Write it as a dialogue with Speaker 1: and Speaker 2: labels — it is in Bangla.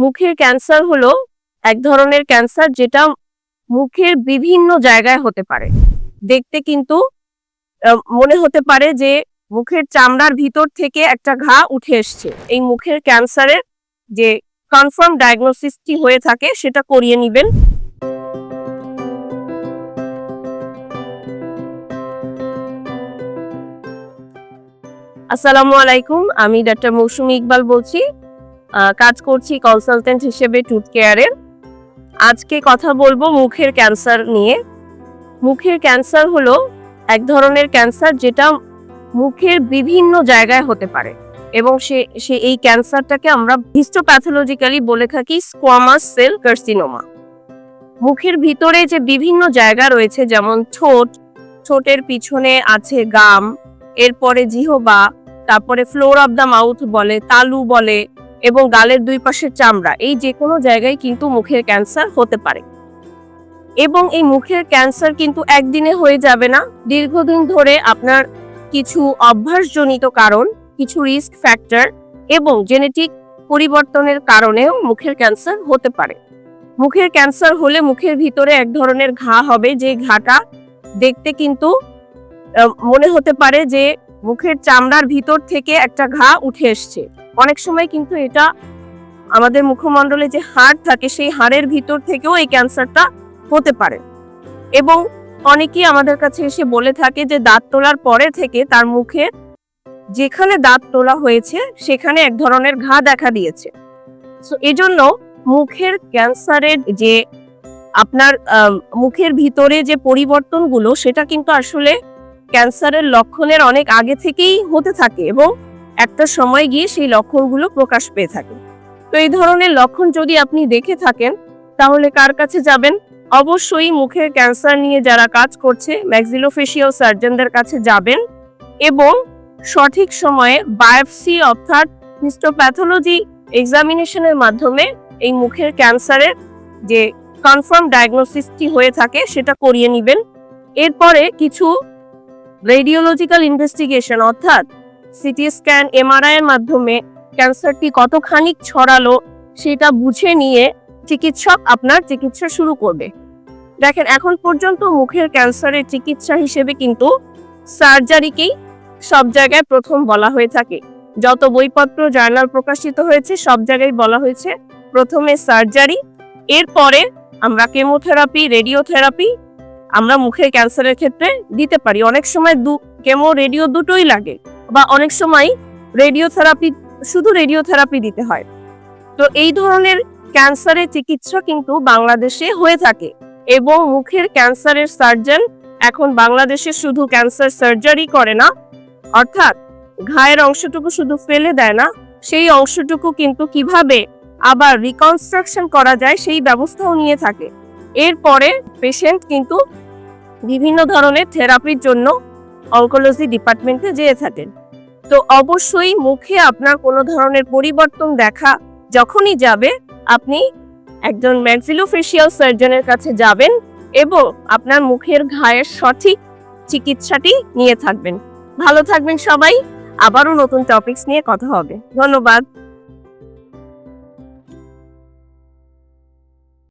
Speaker 1: মুখের ক্যান্সার হলো এক ধরনের ক্যান্সার যেটা মুখের বিভিন্ন জায়গায় হতে পারে। দেখতে কিন্তু মনে হতে পারে যে মুখের চামড়ার ভিতর থেকে একটা ঘা উঠে এসছে। এই মুখের ক্যান্সারের যে কনফার্ম ডায়াগনোসিসটি হয়ে থাকে সেটা করিয়ে নিবেন। আসসালামু আলাইকুম, আমি ডাক্তার মৌসুমী ইকবাল বলছি। কাজ করছি কনসালটেন্ট হিসেবে টুথ কেয়ারের। আজকে কথা বলবো মুখের ক্যান্সার নিয়ে। মুখের ক্যান্সার হলো এক ধরনের ক্যান্সার যেটা মুখের বিভিন্ন জায়গায় হতে পারে এবং সে এই ক্যান্সারটাকে আমরা হিস্টোপ্যাথোলজিক্যালি বলে থাকি স্কোয়ামাস সেল কার্সিনোমা। মুখের ভিতরে যে বিভিন্ন জায়গা রয়েছে, যেমন ঠোঁটের পিছনে আছে গাম, এরপরে জিহবা, তারপরে ফ্লোর অফ দ্য মাউথ বলে, তালু বলে, এবং গালের দুই পাশের চামড়া, এই যে কোনো জায়গায় কিন্তু মুখের ক্যান্সার হতে পারে। এবং এই মুখের ক্যান্সার কিন্তু একদিনে হয়ে যাবে না। দীর্ঘদিন ধরে আপনার কিছু অভ্যাসজনিত কারণ, কিছু রিস্ক ফ্যাক্টর এবং জেনেটিক পরিবর্তনের কারণেও মুখের ক্যান্সার হতে পারে। মুখের ক্যান্সার হলে মুখের ভিতরে এক ধরনের ঘা হবে, যে ঘাটা দেখতে কিন্তু মনে হতে পারে যে মুখের চামড়ার ভিতর থেকে একটা ঘা উঠে এসছে। অনেক সময় কিন্তু এটা আমাদের মুখমণ্ডলে যে হাড় থাকে সেই হাড়ের ভিতর থেকেও এই ক্যান্সারটা হতে পারে। এবং অনেকেই আমাদের কাছে এসে বলে থাকে যে দাঁত তোলার পরে থেকে তার মুখে যেখানে দাঁত তোলা হয়েছে সেখানে এক ধরনের ঘা দেখা দিয়েছে। সো এজন্য মুখের ক্যান্সারের যে আপনার মুখের ভিতরে যে পরিবর্তনগুলো, সেটা কিন্তু আসলে ক্যান্সারের লক্ষণের অনেক আগে থেকেই হতে থাকে এবং একটা সময় গিয়ে সেই লক্ষণগুলো প্রকাশ পেয়ে থাকে। তো এই ধরনের লক্ষণ যদি আপনি দেখে থাকেন তাহলে কার কাছে যাবেন? অবশ্যই মুখের ক্যান্সার নিয়ে যারা কাজ করছে ম্যাক্সিলোফেশিয়াল সার্জনদের কাছে যাবেন এবং সঠিক সময়ে বায়োপসি অর্থাৎ হিস্টোপ্যাথোলজি এক্সামিনেশনের মাধ্যমে এই মুখের ক্যান্সারের যে কনফার্ম ডায়াগনোসিসটি হয়ে থাকে সেটা করিয়ে নেবেন। এরপরে কিছু রেডিওলজিক্যাল ইনভেস্টিগেশন অর্থাৎ সিটি স্ক্যান, এমআরআই এর মাধ্যমে ক্যান্সারটি কতখানি ছড়ালো সেটা বুঝে নিয়ে চিকিৎসক আপনার চিকিৎসা শুরু করবে। দেখেন, এখন পর্যন্ত মুখের ক্যান্সারের চিকিৎসা হিসেবে কিন্তু সার্জারিকেই সব জায়গায় প্রথম বলা হয়ে থাকে। যত বইপত্র জার্নাল প্রকাশিত হয়েছে সব জায়গায় বলা হয়েছে প্রথমে সার্জারি, এরপরে আমরা কেমোথেরাপি, রেডিওথেরাপি আমরা মুখের ক্যান্সারের ক্ষেত্রে দিতে পারি। অনেক সময় কেমো রেডিও দুটোই লাগে, বা অনেক সময় শুধু রেডিওথেরাপি দিতে হয়। তো এই ধরনের ক্যান্সারের চিকিৎসা কিন্তু বাংলাদেশে হয়ে থাকে এবং মুখের ক্যান্সারের সার্জন এখন বাংলাদেশে শুধু ক্যান্সার সার্জারি করে না, অর্থাৎ ঘায়ের অংশটুকু শুধু ফেলে দেয় না, সেই অংশটুকু কিন্তু কিভাবে আবার রিকনস্ট্রাকশন করা যায় সেই ব্যবস্থাও নিয়ে থাকে। এরপরে পেশেন্ট কিন্তু বিভিন্ন ধরনের থেরাপির জন্য অনকোলজি ডিপার্টমেন্টে যেয়ে থাকেন। তো অবশ্যই মুখে আপনার কোনো ধরনের পরিবর্তন দেখা যখনই যাবে, আপনি একজন ম্যাক্সিলোফেশিয়াল সার্জনের কাছে যাবেন এবং আপনার মুখের ঘায়ের সঠিক চিকিৎসাটি নিয়ে থাকবেন। ভালো থাকবেন সবাই। আবারও নতুন টপিকস নিয়ে কথা হবে। ধন্যবাদ।